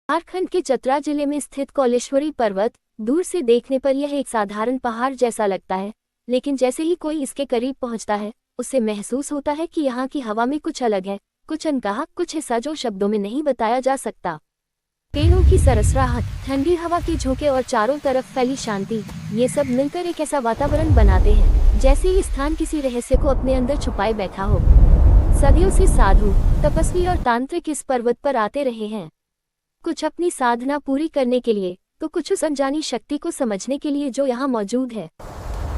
झारखंड के चतरा जिले में स्थित कौलेश्वरी पर्वत दूर से देखने पर यह एक साधारण पहाड़ जैसा लगता है, लेकिन जैसे ही कोई इसके करीब पहुंचता है उससे महसूस होता है कि यहाँ की हवा में कुछ अलग है, कुछ अनकहा, कुछ ऐसा जो शब्दों में नहीं बताया जा सकता। पेड़ों की सरसराहट, ठंडी हवा के झोंके और चारों तरफ फैली शांति, ये सब मिलकर एक ऐसा वातावरण बनाते हैं जैसे ये स्थान किसी रहस्य को अपने अंदर छुपाए बैठा हो। सदियों से साधु, तपस्वी और तांत्रिक इस पर्वत पर आते रहे हैं, कुछ अपनी साधना पूरी करने के लिए, तो कुछ उस अनजानी शक्ति को समझने के लिए जो यहाँ मौजूद है।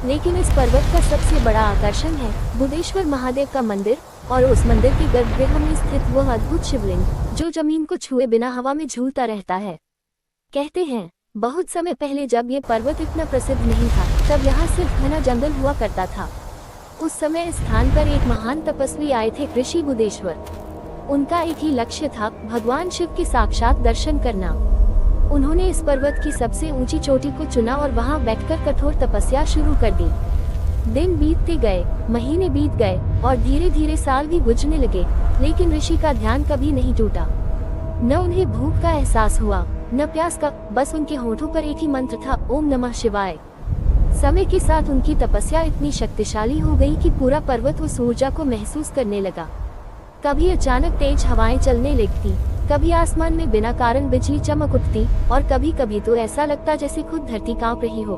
लेकिन इस पर्वत का सबसे बड़ा आकर्षण है बुदेश्वर महादेव का मंदिर और उस मंदिर के गर्भगृह में स्थित वह अद्भुत शिवलिंग जो जमीन को छुए बिना हवा में झूलता रहता है। कहते हैं बहुत समय पहले जब ये पर्वत इतना प्रसिद्ध नहीं था तब यहाँ सिर्फ घना जंगल हुआ करता था। उस समय इस स्थान पर एक महान तपस्वी आए थे, ऋषि बुदेश्वर। उनका एक ही लक्ष्य था, भगवान शिव के साक्षात दर्शन करना। उन्होंने इस पर्वत की सबसे ऊंची चोटी को चुना और वहां बैठकर कठोर तपस्या शुरू कर दी। दिन बीतते गए, महीने बीत गए और धीरे धीरे साल भी गुजरने लगे, लेकिन ऋषि का ध्यान कभी नहीं टूटा। न उन्हें भूख का एहसास हुआ, न प्यास का, बस उनके होठों पर एक ही मंत्र था, ओम नमः शिवाय। समय के साथ उनकी तपस्या इतनी शक्तिशाली हो गई कि पूरा पर्वत उस ऊर्जा को महसूस करने लगा। कभी अचानक तेज हवाएं चलने लगती, कभी आसमान में बिना कारण बिजली चमक उठती और कभी कभी तो ऐसा लगता जैसे खुद धरती कांप रही हो।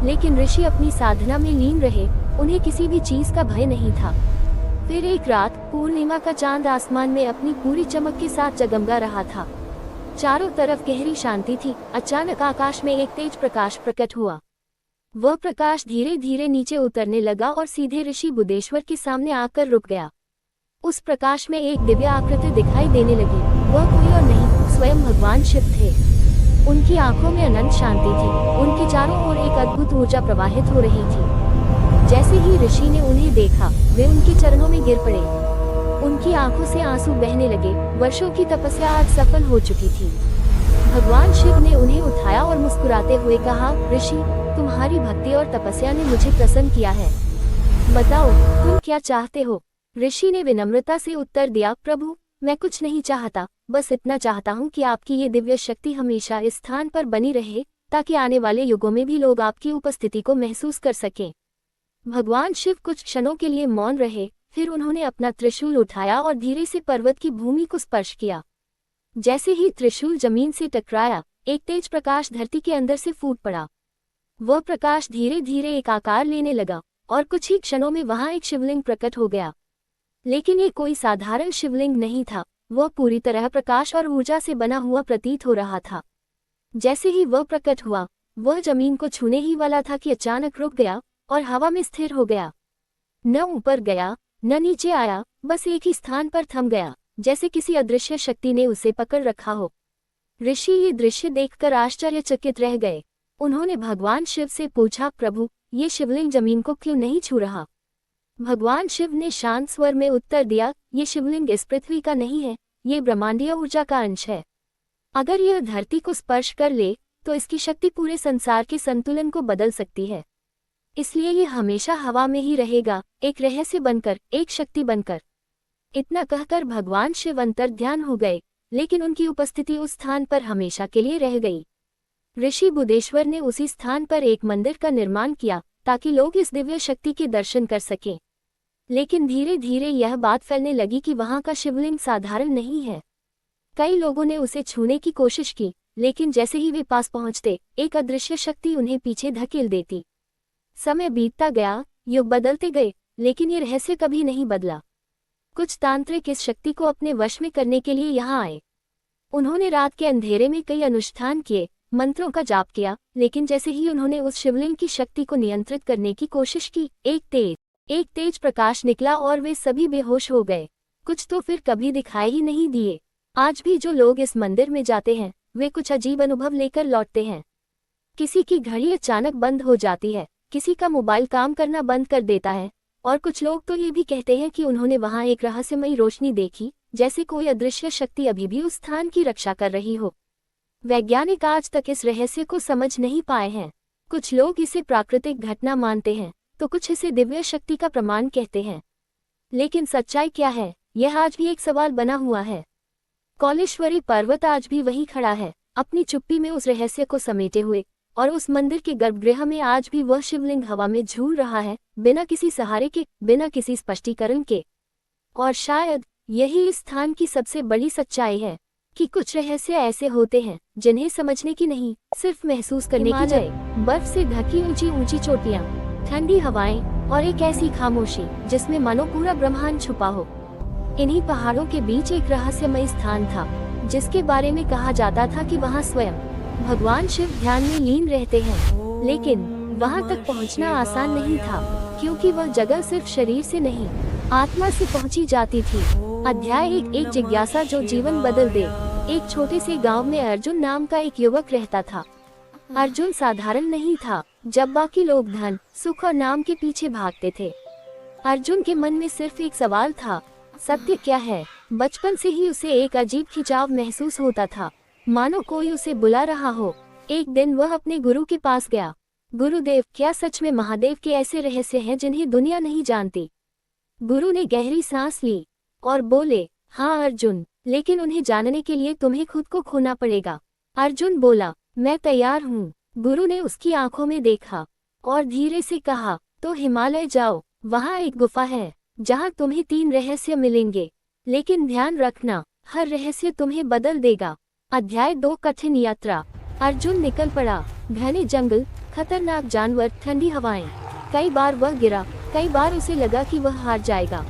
लेकिन ऋषि अपनी साधना में लीन रहे, उन्हें किसी भी चीज का भय नहीं था। फिर एक रात पूर्णिमा का चांद आसमान में अपनी पूरी चमक के साथ जगमगा रहा था। चारों तरफ गहरी शांति थी। अचानक आकाश में एक तेज प्रकाश प्रकट हुआ। वह प्रकाश धीरे धीरे नीचे उतरने लगा और सीधे ऋषि बुदेश्वर के सामने आकर रुक गया। उस प्रकाश में एक दिव्य आकृति दिखाई देने लगी। वह कोई और नहीं, स्वयं भगवान शिव थे। उनकी आंखों में अनंत शांति थी, उनके चारों ओर एक अद्भुत ऊर्जा प्रवाहित हो रही थी। जैसे ही ऋषि ने उन्हें देखा, वे उनके चरणों में गिर पड़े। उनकी आंखों से आंसू बहने लगे। वर्षों की तपस्या आज सफल हो चुकी थी। भगवान शिव ने उन्हें उठाया और मुस्कुराते हुए कहा, ऋषि, तुम्हारी भक्ति और तपस्या ने मुझे प्रसन्न किया है। बताओ, तुम क्या चाहते हो? ऋषि ने विनम्रता से उत्तर दिया, प्रभु, मैं कुछ नहीं चाहता, बस इतना चाहता हूँ कि आपकी ये दिव्य शक्ति हमेशा इस स्थान पर बनी रहे, ताकि आने वाले युगों में भी लोग आपकी उपस्थिति को महसूस कर सकें। भगवान शिव कुछ क्षणों के लिए मौन रहे, फिर उन्होंने अपना त्रिशूल उठाया और धीरे से पर्वत की भूमि को स्पर्श किया। जैसे ही त्रिशूल जमीन से टकराया, एक तेज प्रकाश धरती के अंदर से फूट पड़ा। वह प्रकाश धीरे धीरे एक आकार लेने लगा और कुछ ही क्षणों में वहां एक शिवलिंग प्रकट हो गया। लेकिन ये कोई साधारण शिवलिंग नहीं था, वह पूरी तरह प्रकाश और ऊर्जा से बना हुआ प्रतीत हो रहा था। जैसे ही वह प्रकट हुआ, वह जमीन को छूने ही वाला था कि अचानक रुक गया और हवा में स्थिर हो गया। न ऊपर गया, न नीचे आया, बस एक ही स्थान पर थम गया, जैसे किसी अदृश्य शक्ति ने उसे पकड़ रखा हो। ऋषि ये दृश्य देखकर आश्चर्यचकित रह गए। उन्होंने भगवान शिव से पूछा, प्रभु, ये शिवलिंग जमीन को क्यों नहीं छू रहा? भगवान शिव ने शांत स्वर में उत्तर दिया, ये शिवलिंग इस पृथ्वी का नहीं है, ये ब्रह्मांडीय ऊर्जा का अंश है। अगर यह धरती को स्पर्श कर ले तो इसकी शक्ति पूरे संसार के संतुलन को बदल सकती है। इसलिए ये हमेशा हवा में ही रहेगा, एक रहस्य बनकर, एक शक्ति बनकर। इतना कहकर भगवान शिव अंतर्ध्यान हो गए, लेकिन उनकी उपस्थिति उस स्थान पर हमेशा के लिए रह गई। ऋषि बुदेश्वर ने उसी स्थान पर एक मंदिर का निर्माण किया ताकि लोग इस दिव्य शक्ति के दर्शन कर सकें। लेकिन धीरे धीरे यह बात फैलने लगी कि वहां का शिवलिंग साधारण नहीं है। कई लोगों ने उसे छूने की कोशिश की, लेकिन जैसे ही वे पास पहुंचते, एक अदृश्य शक्ति उन्हें पीछे धकेल देती। समय बीतता गया, युग बदलते गए, लेकिन ये रहस्य कभी नहीं बदला। कुछ तांत्रिक इस शक्ति को अपने वश में करने के लिए यहाँ आए। उन्होंने रात के अंधेरे में कई अनुष्ठान किए, मंत्रों का जाप किया, लेकिन जैसे ही उन्होंने उस शिवलिंग की शक्ति को नियंत्रित करने की कोशिश की, एक तेज प्रकाश निकला और वे सभी बेहोश हो गए। कुछ तो फिर कभी दिखाई ही नहीं दिए। आज भी जो लोग इस मंदिर में जाते हैं, वे कुछ अजीब अनुभव लेकर लौटते हैं। किसी की घड़ी अचानक बंद हो जाती है, किसी का मोबाइल काम करना बंद कर देता है, और कुछ लोग तो ये भी कहते हैं कि उन्होंने वहां एक रहस्यमयी रोशनी देखी, जैसे कोई अदृश्य शक्ति अभी भी उस स्थान की रक्षा कर रही हो। वैज्ञानिक आज तक इस रहस्य को समझ नहीं पाए हैं। कुछ लोग इसे प्राकृतिक घटना मानते हैं, तो कुछ इसे दिव्य शक्ति का प्रमाण कहते हैं। लेकिन सच्चाई क्या है, यह आज भी एक सवाल बना हुआ है। कौलेश्वरी पर्वत आज भी वहीं खड़ा है, अपनी चुप्पी में उस रहस्य को समेटे हुए, और उस मंदिर के गर्भगृह में आज भी वह शिवलिंग हवा में झूल रहा है, बिना किसी सहारे के, बिना किसी स्पष्टीकरण के। और शायद यही इस स्थान की सबसे बड़ी सच्चाई है कि कुछ रहस्य ऐसे होते हैं जिन्हें समझने की नहीं, सिर्फ महसूस करने की जाए। बर्फ से ढकी ऊंची ऊंची चोटियां, ठंडी हवाएं और एक ऐसी खामोशी जिसमें मानो पूरा ब्रह्मांड छुपा हो। इन्हीं पहाड़ों के बीच एक रहस्यमय स्थान था जिसके बारे में कहा जाता था कि वहाँ स्वयं भगवान शिव ध्यान में लीन रहते हैं। लेकिन वहाँ तक पहुँचना आसान नहीं था, क्योंकि वह जगह सिर्फ शरीर से नहीं, आत्मा से पहुँची जाती थी। अध्याय एक जिज्ञासा जो जीवन बदल दे। एक छोटे से गांव में अर्जुन नाम का एक युवक रहता था। अर्जुन साधारण नहीं था। जब बाकी लोग धन, सुख और नाम के पीछे भागते थे, अर्जुन के मन में सिर्फ एक सवाल था, सत्य क्या है। बचपन से ही उसे एक अजीब खिंचाव महसूस होता था, मानो कोई उसे बुला रहा हो। एक दिन वह अपने गुरु के पास गया। गुरुदेव, क्या सच में महादेव के ऐसे रहस्य हैं जिन्हें दुनिया नहीं जानती? गुरु ने गहरी सांस ली और बोले, हाँ अर्जुन, लेकिन उन्हें जानने के लिए तुम्हें खुद को खोना पड़ेगा। अर्जुन बोला, मैं तैयार हूँ। गुरु ने उसकी आंखों में देखा और धीरे से कहा, तो हिमालय जाओ, वहाँ एक गुफा है जहाँ तुम्हें 3 रहस्य मिलेंगे, लेकिन ध्यान रखना, हर रहस्य तुम्हें बदल देगा। अध्याय 2 कठिन यात्रा। अर्जुन निकल पड़ा। घने जंगल, खतरनाक जानवर, ठंडी हवाएं। कई बार वह गिरा, कई बार उसे लगा कि वह हार जाएगा,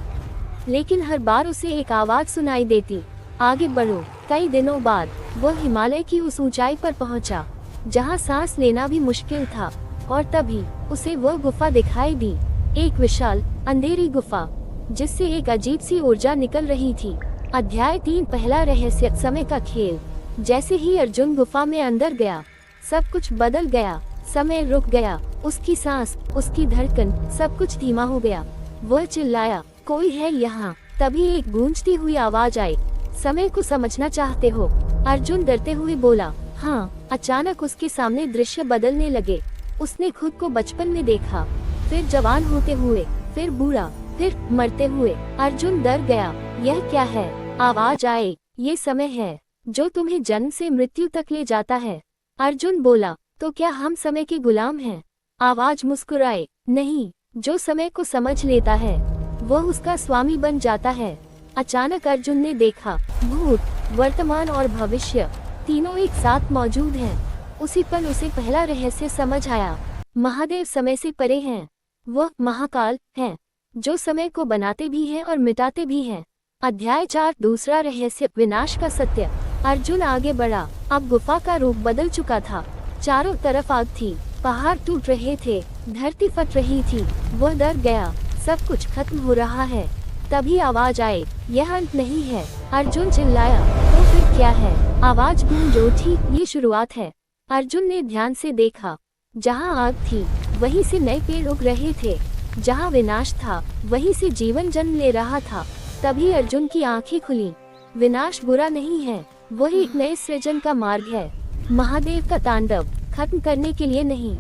लेकिन हर बार उसे एक आवाज सुनाई देती, आगे बढ़ो। कई दिनों बाद वह हिमालय की उस ऊंचाई पर पहुंचा जहां सांस लेना भी मुश्किल था, और तभी उसे वह गुफा दिखाई दी। एक विशाल अंधेरी गुफा जिससे एक अजीब सी ऊर्जा निकल रही थी। अध्याय 3 पहला रहस्य, समय का खेल। जैसे ही अर्जुन गुफा में अंदर गया, सब कुछ बदल गया। समय रुक गया, उसकी सांस, उसकी धड़कन, सब कुछ धीमा हो गया। वह चिल्लाया, कोई है यहाँ? तभी एक गूंजती हुई आवाज आई, समय को समझना चाहते हो? अर्जुन डरते हुए बोला, हाँ। अचानक उसके सामने दृश्य बदलने लगे। उसने खुद को बचपन में देखा, फिर जवान होते हुए, फिर बूढ़ा, फिर मरते हुए। अर्जुन डर गया। यह क्या है? आवाज आई, ये समय है जो तुम्हें जन्म से मृत्यु तक ले जाता है। अर्जुन बोला, तो क्या हम समय के गुलाम हैं? आवाज मुस्कुराए, नहीं, जो समय को समझ लेता है वह उसका स्वामी बन जाता है। अचानक अर्जुन ने देखा, भूत, वर्तमान और भविष्य तीनों एक साथ मौजूद हैं। उसी पल उसे पहला रहस्य समझ आया। महादेव समय से परे हैं। वह महाकाल हैं, जो समय को बनाते भी हैं और मिटाते भी हैं। अध्याय 4 दूसरा रहस्य, विनाश का सत्य। अर्जुन आगे बढ़ा। अब गुफा का रूप बदल चुका था। चारों तरफ आग थी, पहाड़ टूट रहे थे, धरती फट रही थी। वह डर गया, सब कुछ खत्म हो रहा है। तभी आवाज आई, यह अंत नहीं है। अर्जुन चिल्लाया, तो फिर क्या है? आवाज गूंज उठी, ये शुरुआत है। अर्जुन ने ध्यान से देखा, जहाँ आग थी वहीं से नए पेड़ उग रहे थे, जहाँ विनाश था वहीं से जीवन जन्म ले रहा था। तभी अर्जुन की आंखें खुली। विनाश बुरा नहीं है, वह एक नए सृजन का मार्ग है। महादेव का तांडव खत्म करने के लिए नहीं,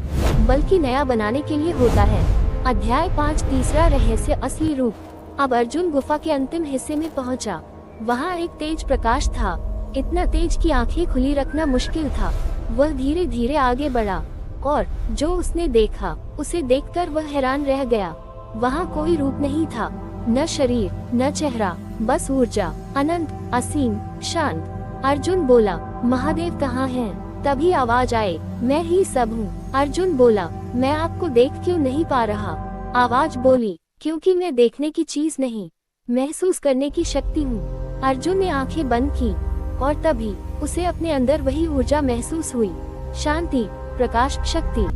बल्कि नया बनाने के लिए होता है। अध्याय 5 तीसरा रहस्य, असली रूप। अब अर्जुन गुफा के अंतिम हिस्से में पहुंचा। वहां एक तेज प्रकाश था, इतना तेज कि आंखें खुली रखना मुश्किल था। वह धीरे धीरे आगे बढ़ा और जो उसने देखा, उसे देखकर वह हैरान रह गया। वहां कोई रूप नहीं था, न शरीर, न चेहरा, बस ऊर्जा, अनंत, असीम, शांत। अर्जुन बोला, महादेव कहाँ हैं? तभी आवाज आई, मैं ही सब हूँ। अर्जुन बोला, मैं आपको देख क्यों नहीं पा रहा? आवाज बोली, क्योंकि मैं देखने की चीज नहीं, महसूस करने की शक्ति हूँ। अर्जुन ने आंखें बंद की और तभी उसे अपने अंदर वही ऊर्जा महसूस हुई, शांति, प्रकाश, शक्ति।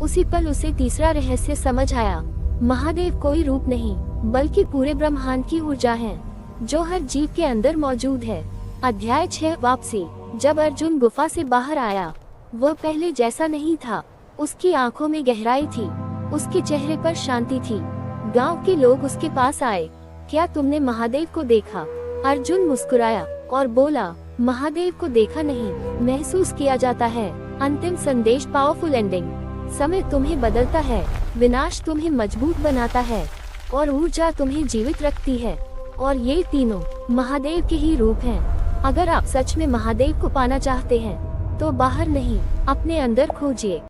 उसी पल उसे तीसरा रहस्य समझ आया। महादेव कोई रूप नहीं, बल्कि पूरे ब्रह्मांड की ऊर्जा है, जो हर जीव के अंदर मौजूद है। अध्याय 6 वापसी। जब अर्जुन गुफा से बाहर आया, वह पहले जैसा नहीं था। उसकी आंखों में गहराई थी, उसके चेहरे पर शांति थी। गांव के लोग उसके पास आए, क्या तुमने महादेव को देखा? अर्जुन मुस्कुराया और बोला, महादेव को देखा नहीं, महसूस किया जाता है। अंतिम संदेश, पावरफुल एंडिंग। समय तुम्हें बदलता है, विनाश तुम्हें मजबूत बनाता है और ऊर्जा तुम्हें जीवित रखती है। और ये तीनों महादेव के ही रूप हैं। अगर आप सच में महादेव को पाना चाहते हैं तो बाहर नहीं, अपने अंदर खोजिए।